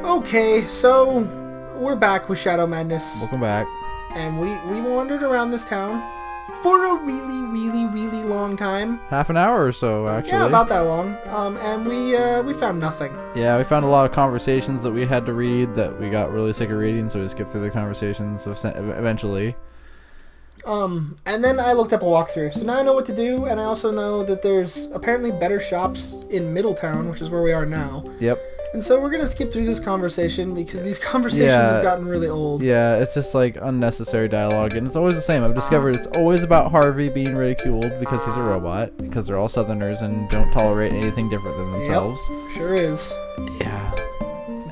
Okay, so we're back with Shadow Madness, Welcome back. and we wandered around this town for a really long time. Half an hour or so, actually. Yeah, about that long. And we found nothing. Yeah, we found a lot of conversations that we had to read that we got really sick of reading, so we skipped through the conversations eventually. And then I looked up a walkthrough, so now I know what to do, and I also know that there's apparently better shops in Middletown, which is where we are now. Yep. And so we're gonna skip through this conversation because these conversations have gotten really old. Yeah, it's just like unnecessary dialogue, and it's always the same. I've discovered it's always about Harvey being ridiculed because he's a robot, because they're all Southerners and don't tolerate anything different than themselves. Yep, sure is. Yeah.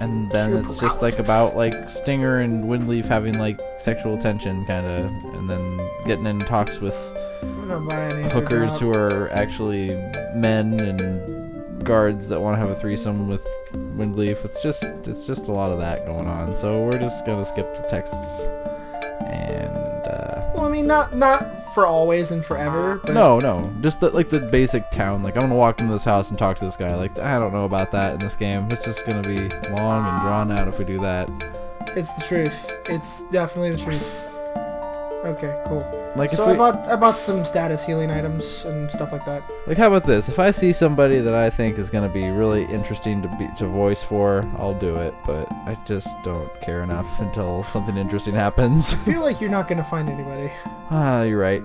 And then Pure it's just like paralysis. about like Stinger and Windleaf having like sexual tension, kind of, and then getting in talks with I'm gonna buy an hookers job. who are actually men and guards that want to have a threesome with Windleaf. It's just a lot of that going on. So we're just gonna skip the texts and Well, I mean, not for always and forever. But no, just the basic town. Like, I'm gonna walk into this house and talk to this guy. Like, I don't know about that in this game. It's just gonna be long and drawn out if we do that. It's the truth. It's definitely the truth. Okay, cool. Like, So if we, I bought some status healing items and stuff like that. like, how about this? If I see somebody that I think is gonna be really interesting to voice for, I'll do it. But I just don't care enough until something interesting happens. I feel like you're not gonna find anybody. Ah, you're right.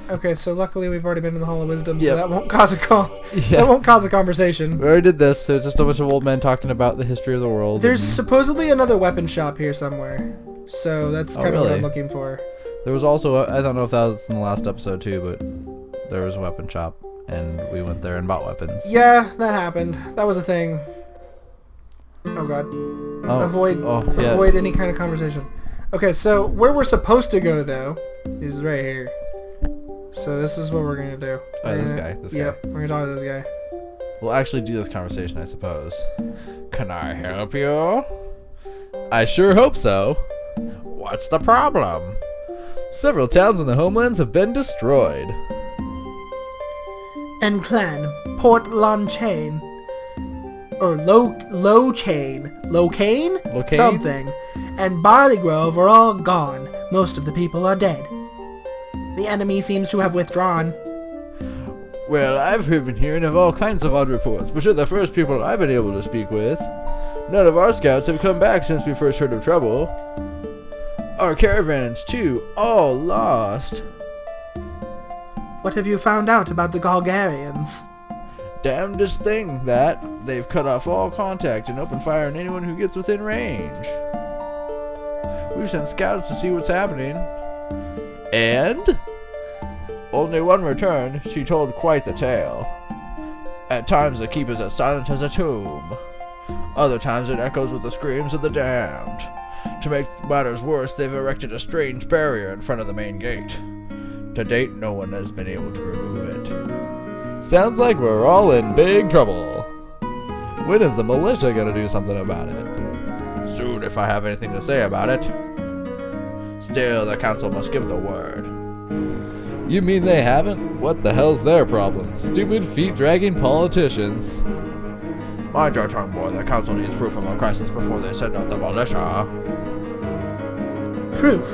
Okay, so luckily we've already been in the Hall of Wisdom, Yep. so that won't cause Yeah. that won't cause a conversation. We already did this. So it's just a bunch of old men talking about the history of the world. There's and supposedly another weapon shop here somewhere, so that's Oh, kind of what really? I'm looking for. there was also I don't know if that was in the last episode too, but there was a weapon shop, and we went there and bought weapons. Yeah, that happened. That was a thing. Oh god. Oh, Avoid any kind of conversation. Okay, so where we're supposed to go though is right here. So this is what we're gonna do. Oh, We're this gonna- guy. Yep, we're gonna talk to this guy. We'll actually do this conversation, I suppose. Can I help you? I sure hope so. What's the problem? Several towns in the homelands have been destroyed. And clan, Port Lanchain, or Locane, Locane? something, and Barley Grove are all gone. Most of the people are dead. The enemy seems to have withdrawn. Well, I've been hearing of all kinds of odd reports, but you're the first people I've been able to speak with. None of our scouts have come back since we first heard of trouble. Our caravans, too, all lost. What have you found out about the Galgarians? Damnedest thing, that. They've cut off all contact and open fire on anyone who gets within range. We've sent scouts to see what's happening. And? Only one returned. She told quite the tale. At times the keep is as silent as a tomb. Other times it echoes with the screams of the damned. To make matters worse, they've erected a strange barrier in front of the main gate. To date, no one has been able to remove it. Sounds like we're all in big trouble. When is the militia gonna do something about it? Soon, if I have anything to say about it. Still, the council must give the word. You mean they haven't? What the hell's their problem? Stupid feet-dragging politicians. Mind your tongue, boy. The council needs proof of a crisis before they send out the militia. Proof.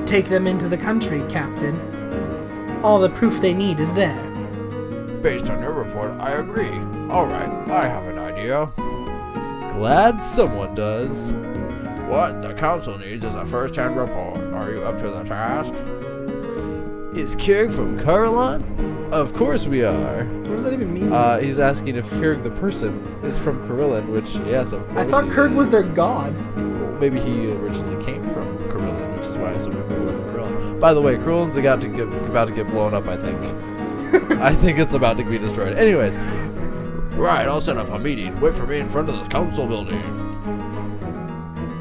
Take them into the country, Captain. All the proof they need is there. Based on your report, I agree. Alright, I have an idea. Glad someone does. What the council needs is a first-hand report. Are you up to the task? Is Keurig from Caroline? Of course we are. What does that even mean? He's asking if Keurig the person is from Caroline, which, yes, of course I thought he Kirk was is. their god. Well, maybe he originally came from Caroline, which is why some people live in Caroline. By the way, Caroline's about to get blown up, I think. I think it's about to be destroyed. Anyways. Right, I'll set up a meeting. Wait for me in front of the council building.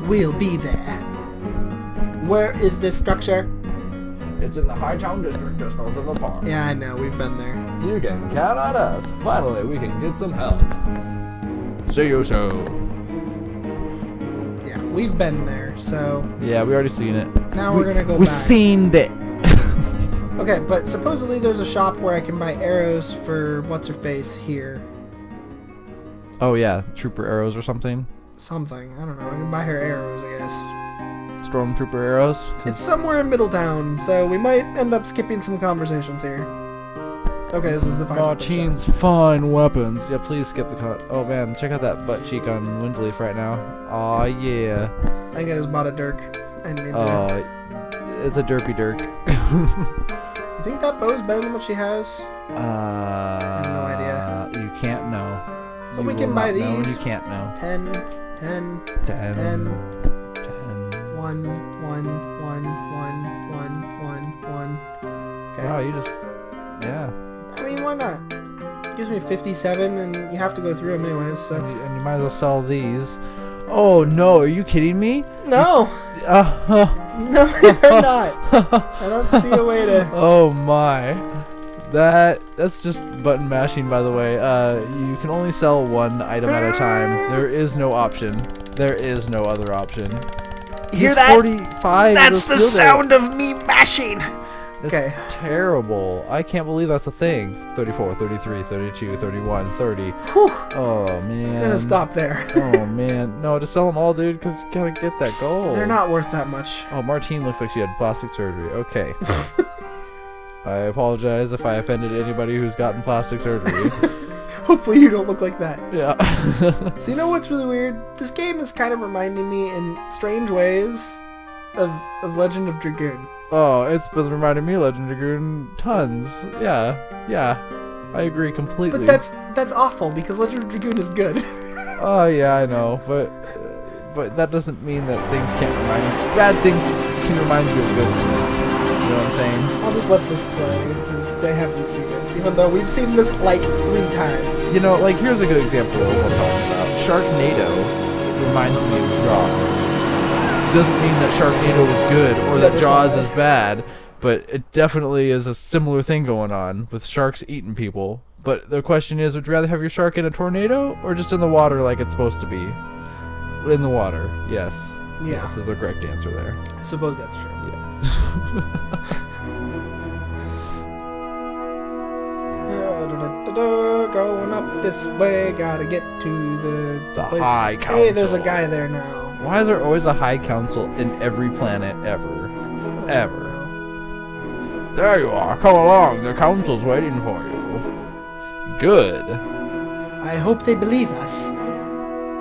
We'll be there. Where is this structure? It's in the Hightown district just north of the park. Yeah, I know. We've been there. You can count on us. Finally, we can get some help. See you soon. Yeah, we've been there, so Yeah, we already seen it. now we're gonna go We back. seen it. Okay, but supposedly there's a shop where I can buy arrows for what's-her-face here. Oh yeah, trooper arrows or something. something. I don't know. I can buy her arrows, I guess. Stormtrooper arrows. It's somewhere in Middletown, so we might end up skipping some conversations here. Okay, this is the final. Martine's fine weapons. Yeah, please skip the Oh man, check out that butt cheek on Windleaf right now. Aw yeah. I think I just bought a dirk. I didn't mean to. Oh, it's a derpy dirk. You think that bow's better than what she has? I have no idea. You can't know. But You we can will buy not know, and these. you can't know. 10, 10, 10, 10, 10. 1, 1, 1, 1, 1, 1. Okay. Wow, you just, yeah. I mean, why not? Gives me 57, and you have to go through them anyways, so. And you might as well sell these. Oh no, are you kidding me? No! No, you're not. I don't see a way to. Oh my. That's just button mashing, by the way. You can only sell one item at a time. There is no option. There is no other option. You hear He's that? 45. That's the sound of me mashing. That's Okay. terrible. I can't believe that's a thing. 34, 33, 32, 31, 30. Whew. Oh I'm man. gonna stop there. Oh man. No, just sell them all, dude, because you gotta get that gold. They're not worth that much. Oh, Martine looks like she had plastic surgery. Okay. I apologize if I offended anybody who's gotten plastic surgery. Hopefully you don't look like that. Yeah. So you know what's really weird? This game is kind of reminding me in strange ways of Legend of Dragoon. Oh, it's been reminding me of Legend of Dragoon tons. Yeah. I agree completely. But that's awful because Legend of Dragoon is good. Oh yeah, I know, but that doesn't mean that things can't bad things can remind you of good things. You know what I'm saying? I'll just let this play because they haven't seen it, even though we've seen this like 3 times. You know, like here's a good example of what I'm talking about. Sharknado reminds me of Jaws. Doesn't mean that Sharknado is good or that Jaws is bad, but it definitely is a similar thing going on with sharks eating people. But the question is, would you rather have your shark in a tornado or just in the water like it's supposed to be? In the water, yes. Yeah. Yes is the correct answer there. I suppose that's true. Yeah. Going up this way, gotta get to the place. High Hey, there's a Council. guy there now. Why is there always a high council in every planet ever? Ever. There you are. Come along. The council's waiting for you. Good. I hope they believe us.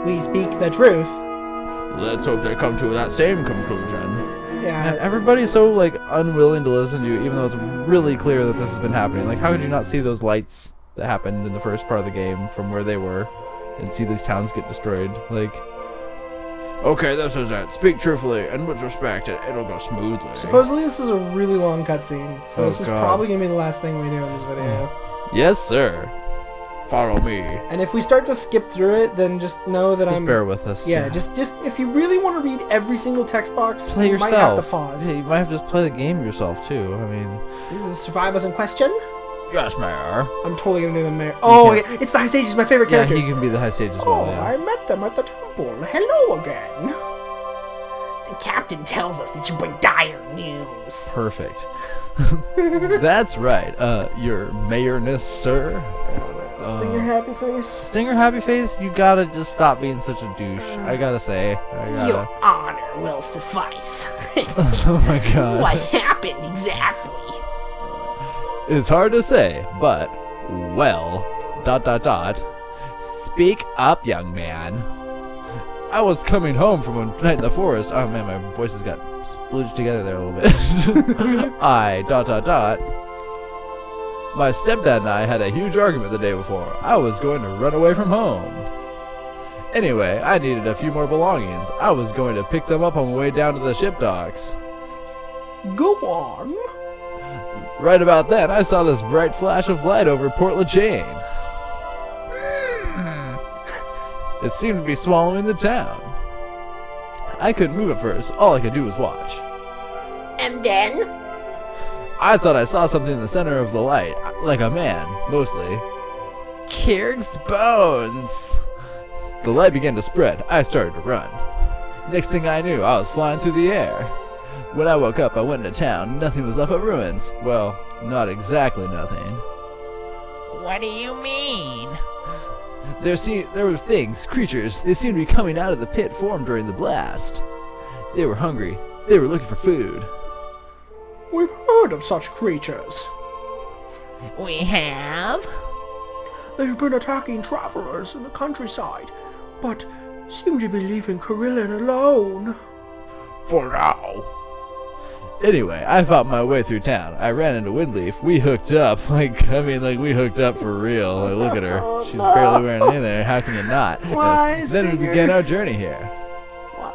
We speak the truth. Let's hope they come to that same conclusion. And Yeah. everybody's so like unwilling to listen to you, even though it's really clear that this has been happening. Like, how could you not see those lights that happened in the first part of the game from where they were, and see these towns get destroyed? Like, okay, this is it. Speak truthfully and with respect, and it'll go smoothly. Supposedly this is a really long cutscene, so Oh, this is God. probably gonna be the last thing we do in this video. Yes, sir. Follow me. And if we start to skip through it, then just know that Just bear with us. Yeah, just if you really want to read every single text box, play you yourself. might have to pause. Yeah, you might have to just play the game yourself too. I mean, These are the survivors in question. yes, Mayor. I'm totally gonna do the mayor. Oh, can't- yeah, it's the High Sage. He's my favorite Yeah, character. he can be the high stage as Oh, well. Yeah. I met them at the temple. Hello again. The captain tells us that you bring dire news. Perfect. That's right. Your mayorness, sir. Sting your happy face. Stinger Happy Face, you gotta just stop being such a douche. I gotta say. Your honor will suffice. Oh my god. What happened exactly? It's hard to say, but, well, ... Speak up, young man. I was coming home from a night in the forest. Oh man, my voices got splooged together there a little bit. My stepdad and I had a huge argument the day before. I was going to run away from home. Anyway, I needed a few more belongings. I was going to pick them up on my way down to the ship docks. Go on. Right about then, I saw this bright flash of light over Port LaChain. It seemed to be swallowing the town. I couldn't move at first. All I could do was watch. And then? I thought I saw something in the center of the light, like a man, mostly. Kirk's bones! The light began to spread. I started to run. Next thing I knew, I was flying through the air. When I woke up, I went into town. Nothing was left but ruins. Well, not exactly nothing. What do you mean? There were things, creatures, they seemed to be coming out of the pit formed during the blast. They were hungry. They were looking for food. We've heard of such creatures. We have? They've been attacking travelers in the countryside, but seem to be leaving Karillon alone. For now. Anyway, I fought my way through town. I ran into Windleaf. We hooked up. We hooked up for real. Like, look at her. She's barely wearing anything. How can you not? Why, Then we began our journey here. Why?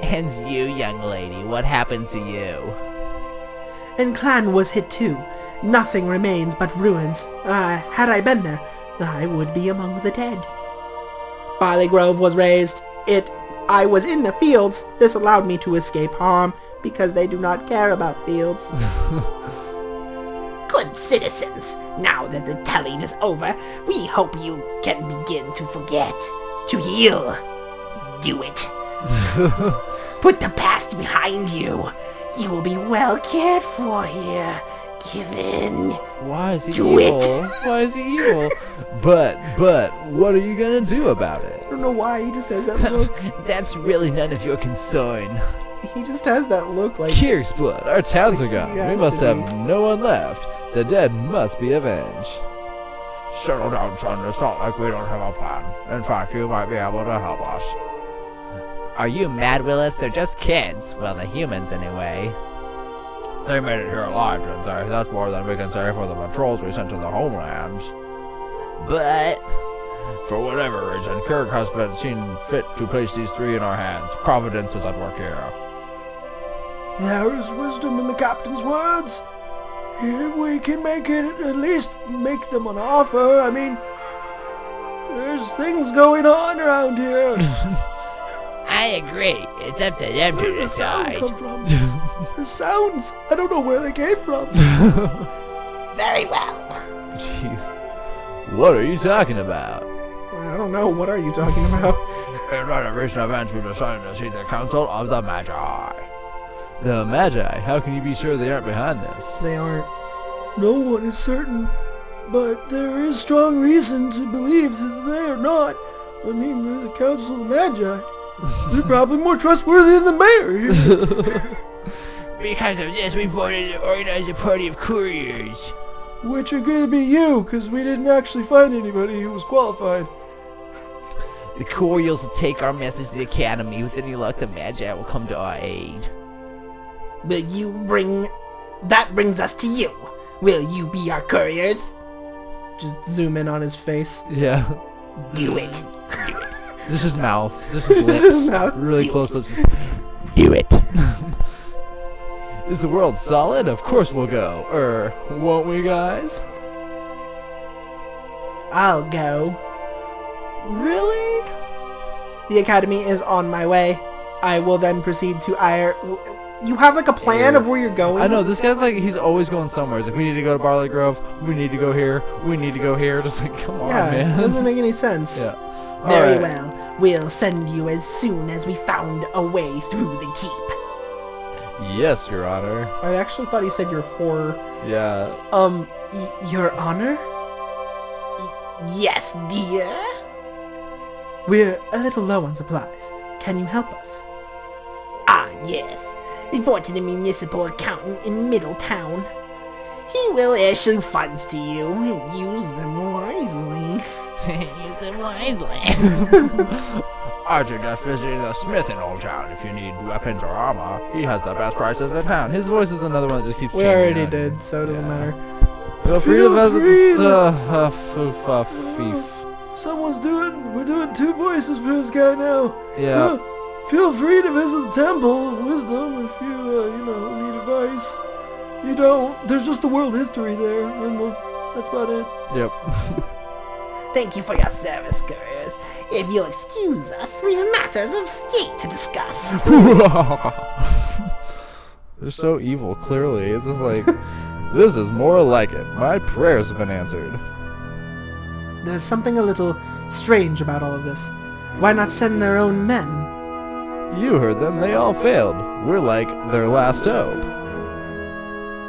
And you, young lady, what happened to you? And Clan was hit too. Nothing remains but ruins. Had I been there, I would be among the dead. Barley Grove was razed. I was in the fields. This allowed me to escape harm, because they do not care about fields. Good citizens, now that the telling is over, we hope you can begin to forget, to heal. Do it. Put the past behind you. You will be well cared for here. Give in. Why is he Do evil? it. Why is he evil? But, what are you gonna do about it? I don't know why, he just has that look. That's really none of your concern. He just has that look like... Here's blood. Our towns are Like gone. he We has must to have be. no one left. The dead must be avenged. Settle down, son. It's not like we don't have a plan. In fact, you might be able to help us. Are you mad, Willis? They're just kids. Well, the humans, anyway. They made it here alive, didn't they? That's more than we can say for the patrols we sent to the homelands. But... For whatever reason, Kirk has been seen fit to place these three in our hands. Providence is at work here. There is wisdom in the captain's words. If we can at least make them an offer. I mean, there's things going on around here. I agree. It's up to them Where to did the sound decide. come from? There's sounds. I don't know where they came from. Very well. Jeez. What are you talking about? I don't know. What are you talking about? In light of recent events, we decided to seek the counsel of the Magi. The Magi? How can you be sure they aren't behind this? They aren't. No one is certain, but there is strong reason to believe that they are not. I mean, they're the Council of the Magi. They're probably more trustworthy than the mayor here. Because of this, we voted to organize a party of couriers. Which are going to be you, because we didn't actually find anybody who was qualified. The couriers will take our message to the academy. With any luck, the Magi will come to our aid. That brings us to you. Will you be our couriers? Just zoom in on his face. Yeah. Do it. This is mouth. This is This lips. is mouth. Really close lips. Do it. Is the world solid? Of course we'll go. Won't we, guys? I'll go. Really? The academy is on my way. I will then proceed to You have like a plan of where you're going? I know, this guy's like, he's always going somewhere. He's like, we need to go to Barley Grove. We need to go here. We need to go here. Just like, come on, Yeah, it man. doesn't make any sense. Yeah. Very Alright. well. We'll send you as soon as we found a way through the keep. Yes, Your Honor. I actually thought he said your horror. Yeah. Your honor? Yes, dear? We're a little low on supplies. Can you help us? Ah, yes. Report to the municipal accountant in Middletown. He will issue funds to you. Use them wisely. Use them wisely. I suggest visiting the smith in Old Town if you need weapons or armor. He has the best prices in town. His voice is another one that just keeps We changing. already did, so it doesn't matter. Feel free to Feel visit free this, We're doing two voices for this guy now. Yeah. Feel free to visit the Temple of Wisdom if you, need advice. You don't. There's just the world history there, and that's about it. Yep. Thank you for your service, couriers. If you'll excuse us, we have matters of state to discuss. They're so evil, clearly. It's just like, this is more like it. My prayers have been answered. There's something a little strange about all of this. Why not send their own men? You heard them, they all failed. We're like their last hope.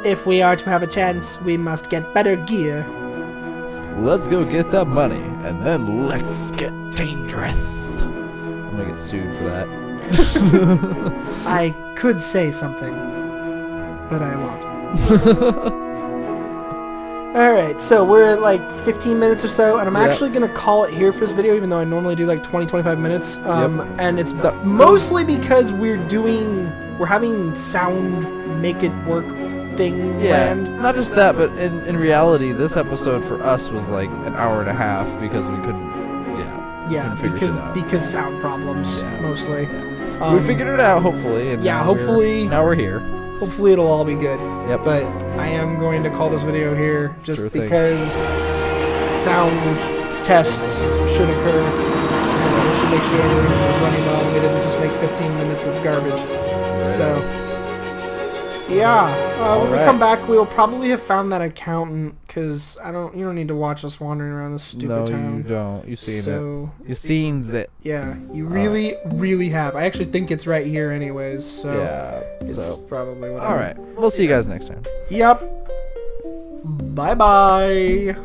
If we are to have a chance, we must get better gear. Let's go get that money, and then let's get dangerous. I'm gonna get sued for that. I could say something, but I won't. Alright, so we're at like 15 minutes or so, and I'm actually going to call it here for this video, even though I normally do like 20-25 minutes. And it's mostly because we're having sound make it work thing planned. Not just that, but in reality, this episode for us was like an hour and a half because we couldn't, because sound problems, mostly. We figured it out, hopefully. And hopefully. Now we're here. Hopefully it'll all be good. Yep. But I am going to call this video here just because sound tests should occur. And we should make sure everything was running well and we didn't just make 15 minutes of garbage. Right. So, yeah. When we come back, we'll probably have found that accountant because you don't need to watch us wandering around this stupid town. No, you don't. You've seen it. You've seen it. Yeah, you really, really have. I actually think it's right here anyways, so it's probably what Alright, we'll see you guys next time. Yep. Bye-bye.